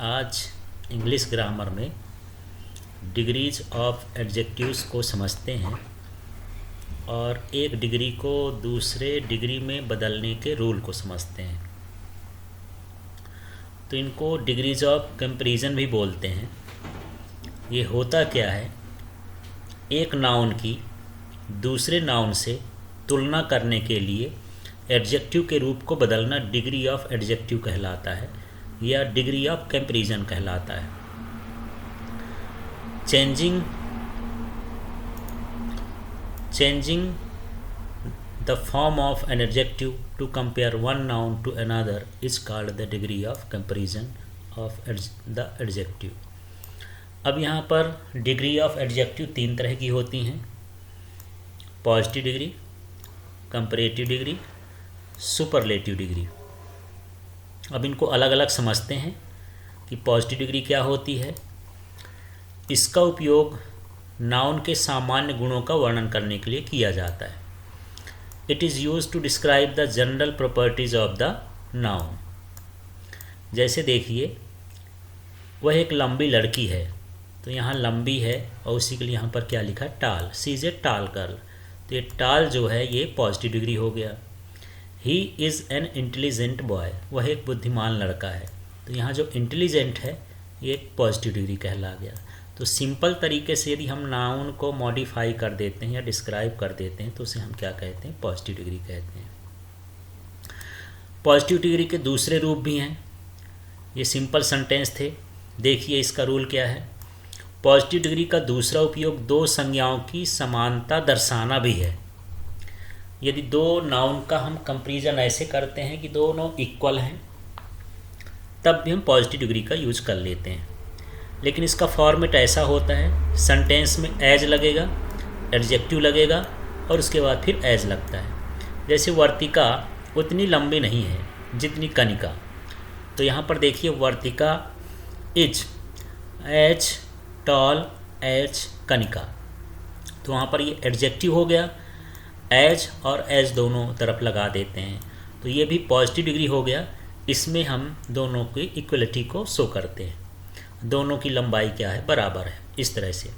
आज English grammar में degrees of adjectives को समझते हैं और एक डिग्री को दूसरे डिग्री में बदलने के रूल को समझते हैं। तो इनको डिग्रीज ऑफ कंपैरिजन भी बोलते हैं। ये होता क्या है, एक नाउन की दूसरे नाउन से तुलना करने के लिए एडजेक्टिव के रूप को बदलना डिग्री ऑफ एडजेक्टिव कहलाता है या डिग्री ऑफ कंपैरिजन कहलाता है। Changing the form of an adjective to compare one noun to another is called the degree of comparison of the adjective. अब यहाँ पर डिग्री ऑफ एडजेक्टिव तीन तरह की होती हैं: positive degree, comparative degree, superlative degree. अब इनको अलग अलग समझते हैं कि पॉजिटिव डिग्री क्या होती है। इसका उपयोग नाउन के सामान्य गुणों का वर्णन करने के लिए किया जाता है। It is use to describe the general properties of the noun. जैसे देखिए, वह एक लंबी लड़की है, तो यहाँ लंबी है और उसी के लिए यहाँ पर क्या लिखा है, टाल। सी इज़ ए टाल गर्ल, तो ये टाल जो है ये पॉजिटिव डिग्री हो गया। He is an intelligent boy, वह एक बुद्धिमान लड़का है, तो यहाँ जो इंटेलिजेंट है ये एक पॉजिटिव डिग्री कहला गया। तो सिंपल तरीके से यदि हम नाउन को मॉडिफाई कर देते हैं या डिस्क्राइब कर देते हैं तो उसे हम क्या कहते हैं, पॉजिटिव डिग्री कहते हैं। पॉजिटिव डिग्री के दूसरे रूप भी हैं। ये सिंपल सेंटेंस थे। देखिए इसका रूल क्या है। पॉजिटिव डिग्री का दूसरा उपयोग दो संज्ञाओं की समानता दर्शाना भी है। यदि दो नाउन का हम कंपैरिजन ऐसे करते हैं कि दोनों इक्वल हैं, तब भी हम पॉजिटिव डिग्री का यूज कर लेते हैं। लेकिन इसका फॉर्मेट ऐसा होता है, सेंटेंस में एज लगेगा, एडजेक्टिव लगेगा और उसके बाद फिर एज लगता है। जैसे वर्तिका उतनी लंबी नहीं है जितनी कनिका, तो यहाँ पर देखिए Vartika is as tall as Kanika, तो वहाँ पर ये एडजेक्टिव हो गया। एज और एज दोनों तरफ लगा देते हैं, तो ये भी पॉजिटिव डिग्री हो गया। इसमें हम दोनों की इक्वलिटी को शो करते हैं, दोनों की लंबाई क्या है, बराबर है। इस तरह से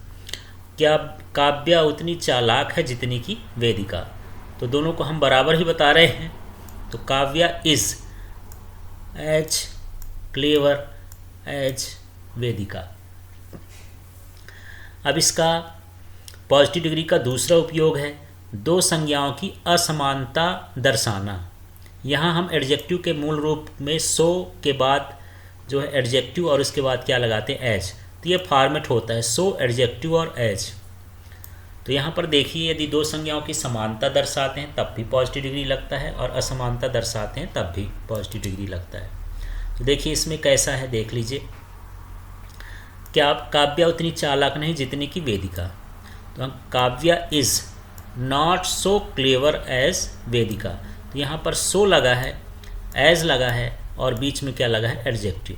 क्या काव्या उतनी चालाक है जितनी की वेदिका, तो दोनों को हम बराबर ही बता रहे हैं। तो Kavya is as clever as Vedika. अब इसका पॉजिटिव डिग्री का दूसरा उपयोग है दो संज्ञाओं की असमानता दर्शाना। यहाँ हम एडजेक्टिव के मूल रूप में सो के बाद जो है एडजेक्टिव और उसके बाद क्या लगाते हैं, एज। तो ये फॉर्मेट होता है सो, एडजेक्टिव और एज। तो यहाँ पर देखिए, यदि दो संज्ञाओं की समानता दर्शाते हैं तब भी पॉजिटिव डिग्री लगता है और असमानता दर्शाते हैं तब भी पॉजिटिव डिग्री लगता है। तो देखिए इसमें कैसा है, देख लीजिए। क्या काव्या उतनी चालाक नहीं जितनी की वेदिका, तो Kavya is not so clever as Vedika. तो यहाँ पर सो लगा है, एज लगा है और बीच में क्या लगा है, एडजेक्टिव।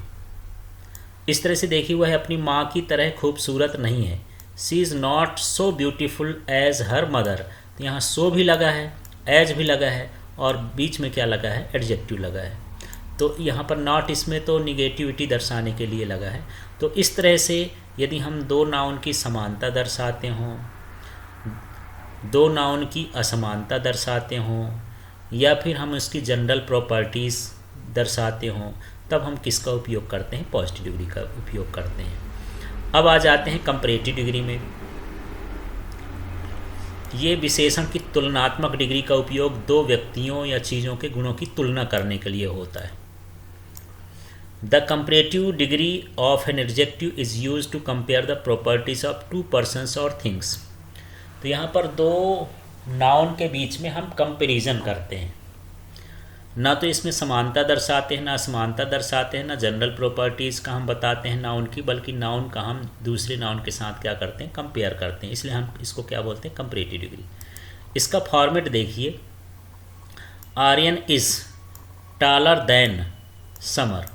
इस तरह से देखिए, वह अपनी माँ की तरह खूबसूरत नहीं है। She is not so beautiful as her mother. तो यहाँ सो भी लगा है, एज भी लगा है और बीच में क्या लगा है, एडजेक्टिव लगा है। तो यहाँ पर नॉट इसमें तो निगेटिविटी दर्शाने के लिए लगा है। तो इस तरह से यदि हम दो नाउन की समानता दर्शाते हों, दो नाउन की असमानता दर्शाते हों या फिर हम उसकी जनरल प्रॉपर्टीज़ दर्शाते हों, तब हम किसका उपयोग करते हैं, पॉजिटिव डिग्री का उपयोग करते हैं। अब आ जाते हैं कंपैरेटिव डिग्री में। ये विशेषण की तुलनात्मक डिग्री का उपयोग दो व्यक्तियों या चीज़ों के गुणों की तुलना करने के लिए होता है। The comparative degree of an adjective is use to compare the properties of two persons और थिंग्स। तो यहाँ पर दो नाउन के बीच में हम कंपैरिजन करते हैं। ना तो इसमें समानता दर्शाते हैं, ना असमानता दर्शाते हैं, ना जनरल प्रॉपर्टीज़ का हम बताते हैं नाउन की, बल्कि नाउन का हम दूसरे नाउन के साथ क्या करते हैं, कंपेयर करते हैं। इसलिए हम इसको क्या बोलते हैं, कंपैरेटिव डिग्री। इसका फॉर्मेट देखिए, Aryan is taller than Samar.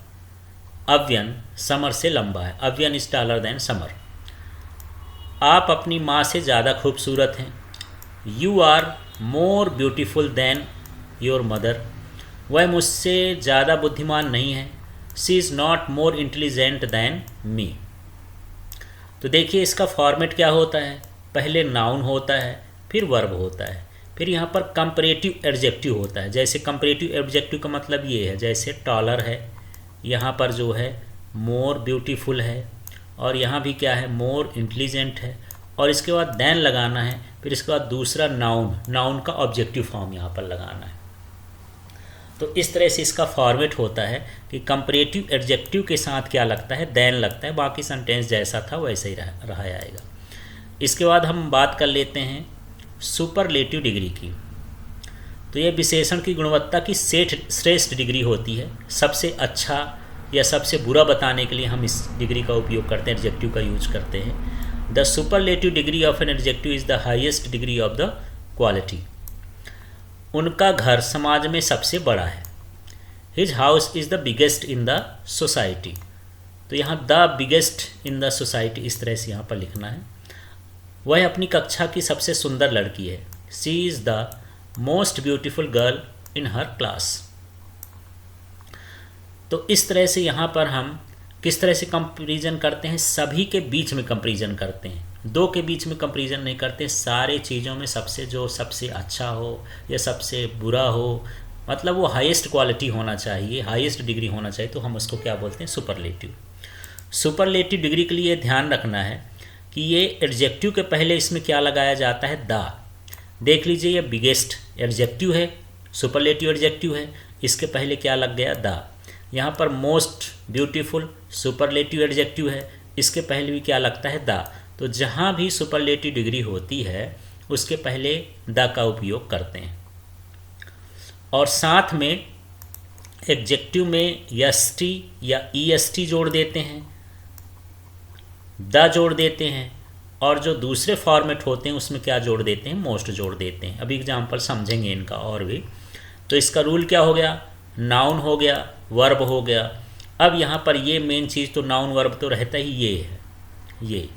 Avyan Samar से लंबा है, Avyan is taller than Samar. आप अपनी माँ से ज़्यादा खूबसूरत हैं। You are more beautiful than your mother. वह मुझसे ज़्यादा बुद्धिमान नहीं है। She is not more intelligent than me. तो देखिए इसका फॉर्मेट क्या होता है, पहले नाउन होता है, फिर वर्ब होता है, फिर यहाँ पर कंपैरेटिव एडजेक्टिव होता है। जैसे कंपैरेटिव एडजेक्टिव का मतलब ये है, जैसे टॉलर है, यहाँ पर जो है मोर ब्यूटीफुल है, और यहाँ भी क्या है मोर इंटेलिजेंट है, और इसके बाद देन लगाना है, फिर इसके बाद दूसरा नाउन का ऑब्जेक्टिव फॉर्म यहाँ पर लगाना है। तो इस तरह से इसका फॉर्मेट होता है कि कंपैरेटिव एडजेक्टिव के साथ क्या लगता है, देन लगता है, बाकी सेंटेंस जैसा था वैसे ही रहा आएगा। इसके बाद हम बात कर लेते हैं सुपरलेटिव डिग्री की। तो ये विशेषण की गुणवत्ता की श्रेष्ठ डिग्री होती है। सबसे अच्छा या सबसे बुरा बताने के लिए हम इस डिग्री का उपयोग करते हैं, एडजेक्टिव का यूज करते हैं। The superlative degree of an adjective is the highest degree of the quality. उनका घर समाज में सबसे बड़ा है। His house is the biggest in the society. तो यहाँ the biggest in the society इस तरह से यहाँ पर लिखना है। वह अपनी कक्षा की सबसे सुंदर लड़की है। She is the most beautiful girl in her class. तो इस तरह से यहाँ पर हम किस तरह से कंपैरिजन करते हैं, सभी के बीच में कंपैरिजन करते हैं, दो के बीच में कंपैरिजन नहीं करते। सारे चीज़ों में सबसे अच्छा हो या सबसे बुरा हो, मतलब वो हाईएस्ट क्वालिटी होना चाहिए, हाईएस्ट डिग्री होना चाहिए, तो हम उसको क्या बोलते हैं, सुपरलेटिव। सुपरलेटिव डिग्री के लिए ध्यान रखना है कि ये एडजेक्टिव के पहले इसमें क्या लगाया जाता है, द। देख लीजिए ये बिगेस्ट एडजेक्टिव है, सुपरलेटिव एडजेक्टिव है, इसके पहले क्या लग गया, द। यहाँ पर मोस्ट ब्यूटीफुल सुपरलेटिव एडजेक्टिव है, इसके पहले भी क्या लगता है, द। तो जहाँ भी सुपरलेटिव डिग्री होती है उसके पहले द का उपयोग करते हैं। और साथ में एडजेक्टिव में एसटी या ईएसटी जोड़ देते हैं, द जोड़ देते हैं, और जो दूसरे फॉर्मेट होते हैं उसमें क्या जोड़ देते हैं, मोस्ट जोड़ देते हैं। अभी एग्जाम्पल समझेंगे इनका और भी। तो इसका रूल क्या हो गया, नाउन हो गया, वर्ब हो गया। अब यहाँ पर ये मेन चीज़ तो नाउन वर्ब तो रहता ही ये है, ये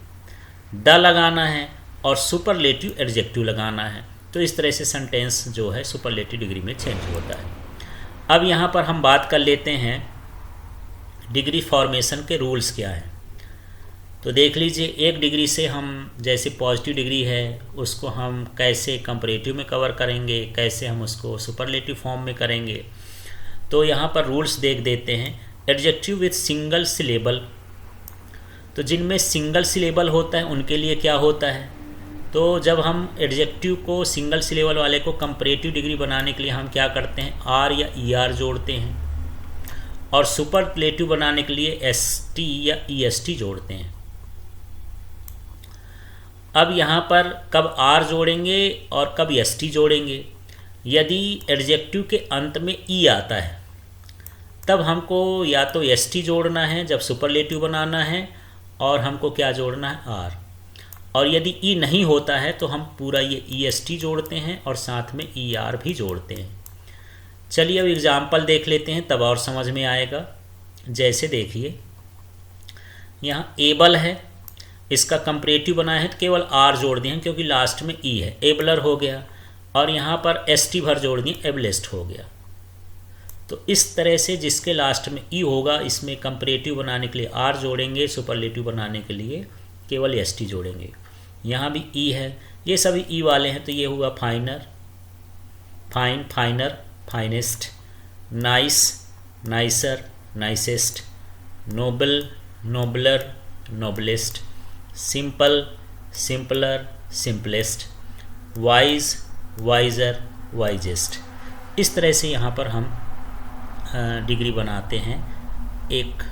द लगाना है और सुपरलेटिव एडजेक्टिव लगाना है। तो इस तरह से सेंटेंस जो है सुपरलेटिव डिग्री में चेंज होता है। अब यहाँ पर हम बात कर लेते हैं डिग्री फॉर्मेशन के रूल्स क्या हैं। तो देख लीजिए एक डिग्री से हम, जैसे पॉजिटिव डिग्री है उसको हम कैसे कंपैरेटिव में कवर करेंगे, कैसे हम उसको सुपरलेटिव फॉर्म में करेंगे। तो यहाँ पर रूल्स देख देते हैं। एडजेक्टिव विथ सिंगल सिलेबल, तो जिनमें सिंगल सिलेबल होता है उनके लिए क्या होता है, तो जब हम एडजेक्टिव को सिंगल सिलेबल वाले को कंपैरेटिव डिग्री बनाने के लिए हम क्या करते हैं, आर या ईआर जोड़ते हैं, और सुपरलेटिव बनाने के लिए एसटी या ईएसटी जोड़ते हैं। अब यहाँ पर कब आर जोड़ेंगे और कब एसटी जोड़ेंगे, यदि एडजेक्टिव के अंत में ई आता है तब हमको या तो एसटी जोड़ना है जब सुपरलेटिव बनाना है, और हमको क्या जोड़ना है, आर। और यदि ई नहीं होता है तो हम पूरा ये ईएसटी जोड़ते हैं और साथ में ईआर भी जोड़ते हैं। चलिए अब एग्जाम्पल देख लेते हैं तब और समझ में आएगा। जैसे देखिए यहाँ एबल है, इसका कंपैरेटिव बना है तो केवल आर जोड़ दिए हैं क्योंकि लास्ट में ई है, एबलर हो गया, और यहाँ पर एसटी भर जोड़ दिए, एबलेस्ट हो गया। तो इस तरह से जिसके लास्ट में ई होगा इसमें कंपैरेटिव बनाने के लिए आर जोड़ेंगे, सुपरलेटिव बनाने के लिए केवल एसटी जोड़ेंगे। यहाँ भी ई है, ये सभी ई वाले हैं, तो ये हुआ finer, fine, finer, finest, nice, nicer, nicest, noble, nobler, noblest, simple, simpler, simplest, wise, wiser, wisest. इस तरह से यहाँ पर हम डिग्री बनाते हैं, एक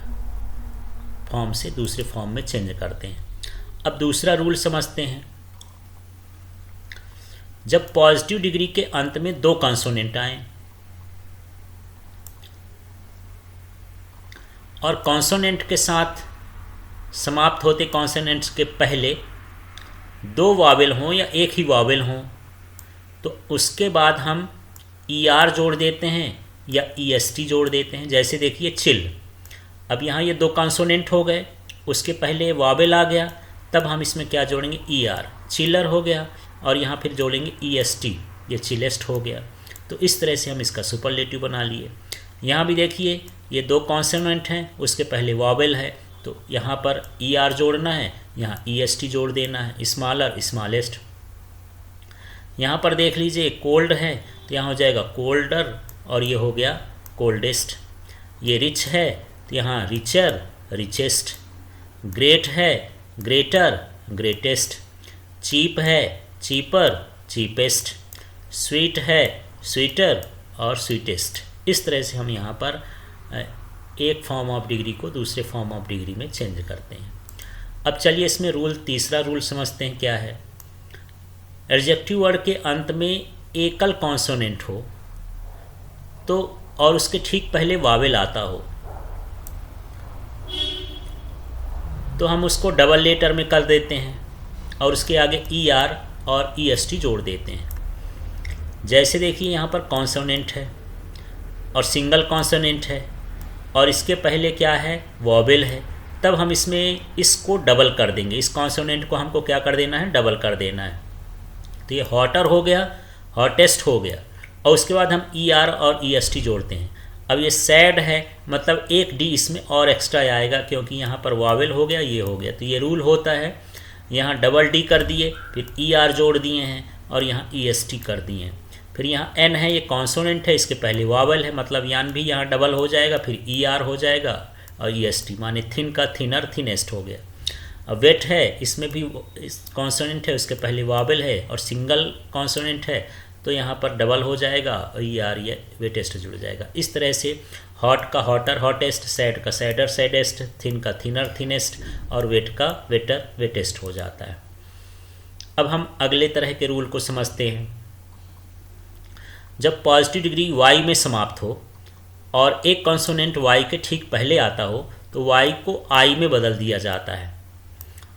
फॉर्म से दूसरे फॉर्म में चेंज करते हैं। अब दूसरा रूल समझते हैं। जब पॉजिटिव डिग्री के अंत में दो कॉन्सोनेंट आए और कॉन्सोनेंट के साथ समाप्त होते कॉन्सोनेंट्स के पहले दो वावेल हों या एक ही वावेल हों, तो उसके बाद हम ईआर जोड़ देते हैं या ईएसटी जोड़ देते हैं। जैसे देखिए चिल, अब यहाँ ये दो कॉन्सोनेंट हो गए, उसके पहले वावेल आ गया, तब हम इसमें क्या जोड़ेंगे, ईआर, चिलर हो गया, और यहाँ फिर जोड़ेंगे ईएसटी, ये चिलेस्ट हो गया। तो इस तरह से हम इसका सुपरलेटिव बना लिए। यहाँ भी देखिए ये दो कॉन्सोनेंट हैं, उसके पहले वॉवेल है, तो यहाँ पर ई आर जोड़ना है, यहाँ ई एस टी जोड़ देना है, स्मॉलर स्मॉलेस्ट। यहाँ पर देख लीजिए कोल्ड है तो यहाँ हो जाएगा कोल्डर और ये हो गया कोल्डेस्ट। ये रिच है तो यहाँ रिचर रिचेस्ट। ग्रेट है ग्रेटर ग्रेटेस्ट। चीप है चीपर चीपेस्ट। स्वीट है स्वीटर और स्वीटेस्ट। इस तरह से हम यहाँ पर एक फॉर्म ऑफ डिग्री को दूसरे फॉर्म ऑफ डिग्री में चेंज करते हैं। अब चलिए इसमें रूल, तीसरा रूल समझते हैं क्या है। एडजेक्टिव वर्ड के अंत में एकल कॉन्सोनेंट हो तो और उसके ठीक पहले वावेल आता हो तो हम उसको डबल लेटर में कर देते हैं और उसके आगे ई आर और ई एस टी जोड़ देते हैं। जैसे देखिए यहाँ पर कॉन्सोनेंट है और सिंगल कॉन्सोनेंट है और इसके पहले क्या है वॉवेल है, तब हम इसमें इसको डबल कर देंगे। इस कॉन्सोनेंट को हमको क्या कर देना है, डबल कर देना है। तो ये हॉटर हो गया, हॉटेस्ट हो गया और उसके बाद हम ई आर और ई एस टी जोड़ते हैं। अब ये सैड है मतलब एक डी इसमें और एक्स्ट्रा आएगा क्योंकि यहाँ पर वावेल हो गया, ये हो गया। तो ये रूल होता है, यहाँ डबल डी कर दिए, फिर ई आर जोड़ दिए हैं और यहाँ ई एस टी कर दिए हैं। फिर यहाँ एन है, ये कॉन्सोनेंट है, इसके पहले वावेल है मतलब यान भी यहाँ डबल हो जाएगा, फिर ई आर हो जाएगा और ई एस टी माने थिन का थिनर थिनेस्ट हो गया। अब वेट है, इसमें भी कॉन्सोनेंट है, उसके पहले वावेल है और सिंगल कॉन्सोनेंट है तो यहाँ पर डबल हो जाएगा और ई आर ये वेटेस्ट जुड़ जाएगा। इस तरह से हॉट का हॉटर हॉटेस्ट, सैड का सैडर सैडेस्ट, थिन का थिनर थिनेस्ट और वेट का वेटर वेटेस्ट हो जाता है। अब हम अगले तरह के रूल को समझते हैं। जब पॉजिटिव डिग्री वाई में समाप्त हो और एक कॉन्सोनेंट वाई के ठीक पहले आता हो तो वाई को आई में बदल दिया जाता है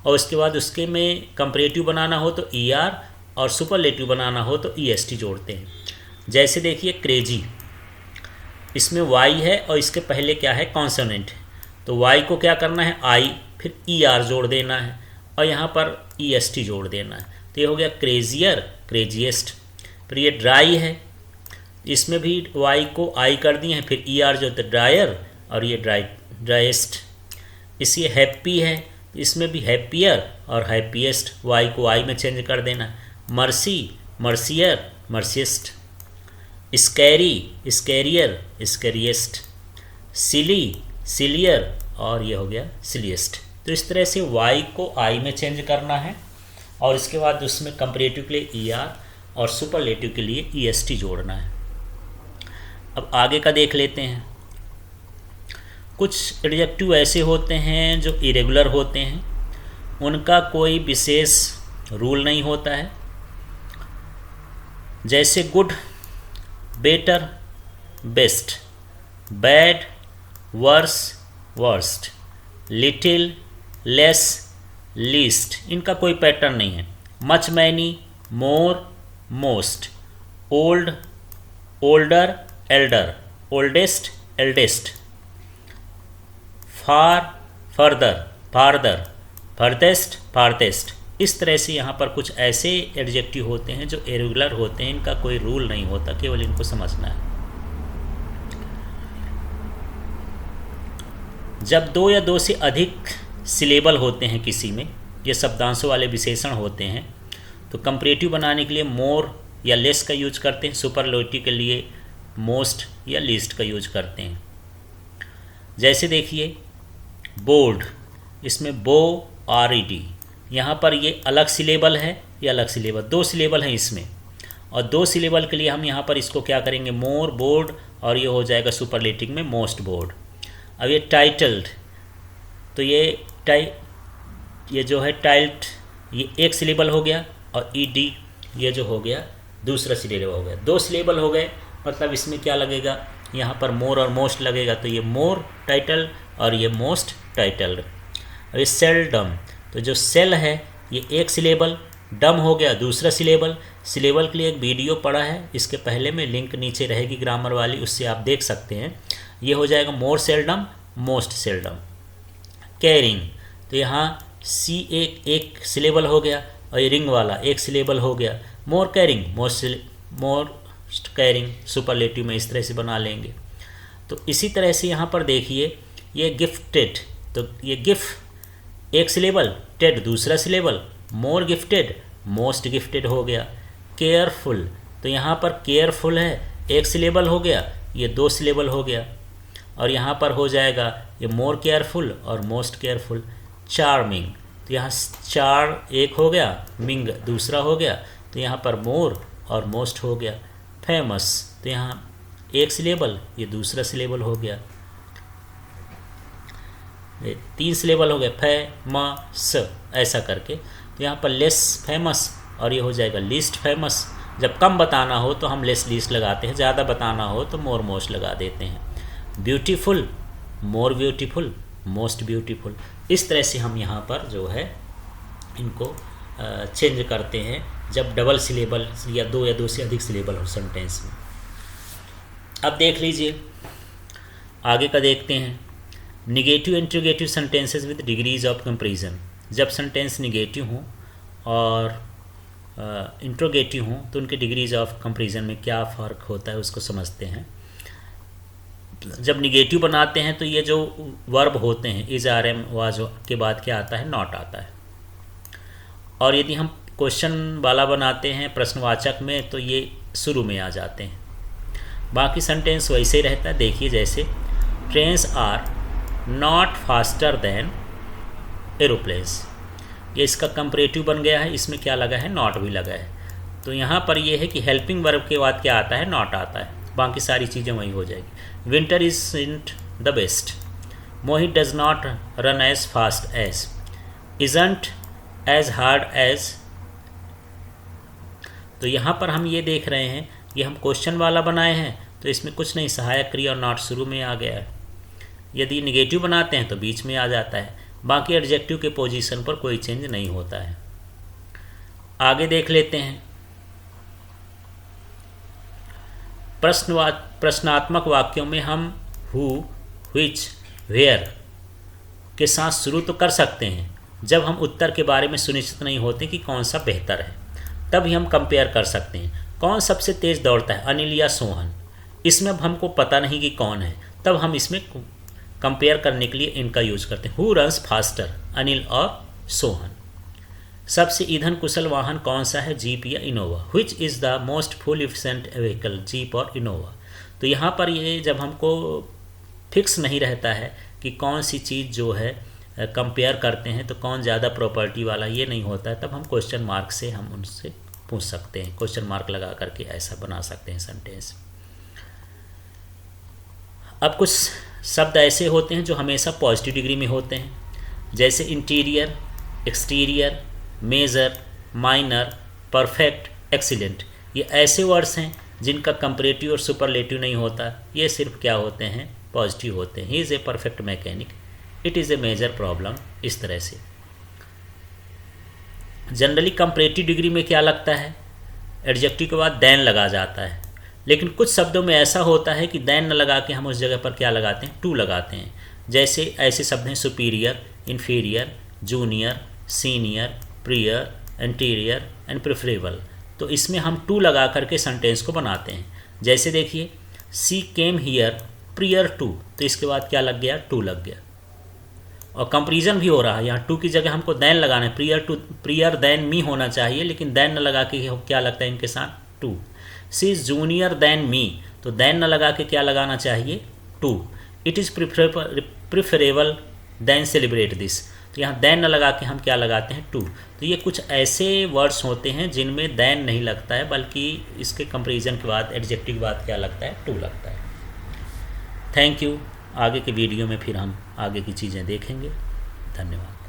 और उसके बाद उसके में कंपैरेटिव बनाना हो तो ई आर और सुपरलेटिव बनाना हो तो ई एस टी जोड़ते हैं। जैसे देखिए क्रेजी, इसमें वाई है और इसके पहले क्या है कॉन्सोनेंट है, तो वाई को क्या करना है आई, फिर ई आर जोड़ देना है और यहाँ पर ई एस टी जोड़ देना है। तो ये हो गया क्रेजियर क्रेजिएस्ट। फिर ये ड्राई है, इसमें भी वाई को आई कर दिए हैं, फिर ई आर जो होता है ड्रायर और ये ड्राइएस्ट। इसी हैप्पी है, इसमें भी हैप्पियर और हैप्पीएस्ट, वाई को आई में चेंज कर देना। Mercy mercier merciest. Scary scarier scariest. Silly sillier और ये हो गया सिलिएस्ट। तो इस तरह से वाई को आई में चेंज करना है और इसके बाद उसमें कंपैरेटिव के लिए ई आर और सुपरलेटिव के लिए ई एस टी जोड़ना है। अब आगे का देख लेते हैं। कुछ एडजेक्टिव ऐसे होते हैं जो इरेगुलर होते हैं, उनका कोई विशेष रूल नहीं होता है। जैसे good better best, bad worse worst, little less least, इनका कोई पैटर्न नहीं है। Much many more most, old older elder, oldest eldest, far further farther, furthest farthest. इस तरह से यहाँ पर कुछ ऐसे एडजेक्टिव होते हैं जो इरेगुलर होते हैं, इनका कोई रूल नहीं होता, केवल इनको समझना है। जब दो या दो से अधिक सिलेबल होते हैं किसी में, ये शब्दांशों वाले विशेषण होते हैं, तो कंपैरेटिव बनाने के लिए मोर या लेस का यूज करते हैं, सुपरलेटिव के लिए मोस्ट या लीस्ट का यूज करते हैं। जैसे देखिए बोल्ड, इसमें बो आर ई डी, यहाँ पर ये अलग सिलेबल है, ये अलग सिलेबल, दो सिलेबल हैं इसमें और दो सिलेबल के लिए हम यहाँ पर इसको क्या करेंगे मोर बोर्ड और ये हो जाएगा सुपरलेटिव में मोस्ट बोर्ड। अब ये टाइटल्ड, तो ये जो है टाइल्ड, ये एक सिलेबल हो गया और ई डी ये जो हो गया दूसरा सिलेबल हो गया। दो सिलेबल हो गए मतलब इसमें क्या लगेगा, यहाँ पर मोर और मोस्ट लगेगा, तो ये मोर टाइटल और ये मोस्ट टाइटल्ड। अब ये सेल्डम, तो जो सेल है ये एक सिलेबल, डम हो गया दूसरा सिलेबल। सिलेबल के लिए एक वीडियो पड़ा है, इसके पहले में लिंक नीचे रहेगी ग्रामर वाली, उससे आप देख सकते हैं। ये हो जाएगा मोर सेल्डम मोस्ट सेल्डम। कैरिंग, तो यहाँ सी एक सिलेबल हो गया और ये रिंग वाला एक सिलेबल हो गया। मोर कैरिंग मोस्ट कैरिंग, सुपरलेटिव में इस तरह से बना लेंगे। तो इसी तरह से यहाँ पर देखिए ये गिफ्टेड, तो ये गिफ्ट एक सिलेबल, टेड दूसरा सिलेबल, मोर गिफ्टेड मोस्ट गिफ्टेड हो गया। केयरफुल, तो यहाँ पर केयरफुल है एक सिलेबल हो गया, ये दो सिलेबल हो गया। और यहाँ पर हो जाएगा ये मोर केयरफुल और मोस्ट केयरफुल। चार्मिंग, तो यहाँ चार एक हो गया, मिंग दूसरा हो गया, तो यहाँ पर मोर और मोस्ट हो गया। फेमस, तो यहाँ एक सिलेबल, ये दूसरा सिलेबल हो गया, ये तीन सिलेबल हो गया, फेमस ऐसा करके। तो यहाँ पर लेस फेमस और ये हो जाएगा लीस्ट फेमस। जब कम बताना हो तो हम लेस लीस्ट लगाते हैं, ज़्यादा बताना हो तो मोर मोस्ट लगा देते हैं। Beautiful, more beautiful, most beautiful. इस तरह से हम यहाँ पर जो है इनको चेंज करते हैं जब डबल सिलेबल या दो से अधिक सिलेबल हो सेंटेंस में। अब देख लीजिए आगे का देखते हैं। Negative interrogative sentences with degrees of comparison. जब सेंटेंस निगेटिव हों और इंट्रोगेटिव हों तो उनके डिग्रीज ऑफ कंपैरिजन में क्या फ़र्क होता है उसको समझते हैं। जब निगेटिव बनाते हैं तो ये जो वर्ब होते हैं इज, आर, एम, वाज के बाद क्या आता है, नॉट आता है। और यदि हम क्वेश्चन वाला बनाते हैं प्रश्नवाचक में तो ये शुरू में आ जाते हैं। बाकी सेंटेंस वैसे ही रहता है। देखिए जैसे trains are not faster than aeroplanes, ये इसका कंपैरेटिव बन गया है, इसमें क्या लगा है, नॉट भी लगा है। तो यहाँ पर ये है कि हेल्पिंग वर्ब के बाद क्या आता है, नॉट आता है, बाकी सारी चीज़ें वही हो जाएगी। Winter isn't the best, Mohit does not run as fast as, isn't as hard as. तो यहाँ पर हम ये देख रहे हैं, ये हम क्वेश्चन वाला बनाए हैं तो इसमें कुछ नहीं, सहायक क्रिया और नॉट शुरू में आ गया है। यदि निगेटिव बनाते हैं तो बीच में आ जाता है, बाकी एडजेक्टिव के पोजीशन पर कोई चेंज नहीं होता है। आगे देख लेते हैं। प्रश्नात्मक वाक्यों में हम हु, व्हिच, वेयर के साथ शुरू तो कर सकते हैं जब हम उत्तर के बारे में सुनिश्चित नहीं होते कि कौन सा बेहतर है, तभी हम कंपेयर कर सकते हैं। कौन सबसे तेज़ दौड़ता है, अनिल या सोहन। इसमें अब हमको पता नहीं कि कौन है, तब हम इसमें कंपेयर करने के लिए इनका यूज करते हैं। हु रन्स फास्टर, अनिल और सोहन। सबसे ईंधन कुशल वाहन कौन सा है, जीप या Innova. Which is the most fuel efficient vehicle, jeep और इनोवा। तो यहाँ पर ये जब हमको फिक्स नहीं रहता है कि कौन सी चीज़ जो है कंपेयर करते हैं तो कौन ज़्यादा प्रॉपर्टी वाला, ये नहीं होता है, तब हम क्वेश्चन मार्क से हम उनसे पूछ सकते हैं, क्वेश्चन मार्क लगा करके ऐसा बना सकते हैं सेंटेंस। अब कुछ शब्द ऐसे होते हैं जो हमेशा पॉजिटिव डिग्री में होते हैं, जैसे interior, exterior, major, minor, perfect, excellent. ये ऐसे वर्ड्स हैं जिनका कंपैरेटिव और सुपरलेटिव नहीं होता, ये सिर्फ क्या होते हैं, पॉजिटिव होते हैं। He is a perfect mechanic, it is a major problem, इस तरह से। जनरली कंपैरेटिव डिग्री में क्या लगता है, एडजेक्टिव के बाद देन लगा जाता है, लेकिन कुछ शब्दों में ऐसा होता है कि देन न लगा के हम उस जगह पर क्या लगाते हैं, टू लगाते हैं। जैसे ऐसे शब्द हैं superior, inferior, junior, senior, prior, anterior and preferable. तो इसमें हम टू लगा करके सेंटेंस को बनाते हैं। जैसे देखिए सी केम हियर प्रियर टू, तो इसके बाद क्या लग गया, टू लग गया। और कंपैरिजन भी हो रहा है, यहाँ टू की जगह हमको देन लगाना है, prior to, prior than me होना चाहिए, लेकिन देन न लगा के क्या लगता है इनके साथ, to. She is junior than me, तो देन न लगा के क्या लगाना चाहिए, to. It is preferable than celebrate this, तो यहाँ देन न लगा के हम क्या लगाते हैं, टू। तो ये कुछ ऐसे वर्ड्स होते हैं जिनमें देन नहीं लगता है, बल्कि इसके कंपैरिजन के बाद, एडजेक्टिव के बाद क्या लगता है, टू लगता है। Thank you. आगे के वीडियो में फिर हम आगे की चीज़ें देखेंगे। धन्यवाद।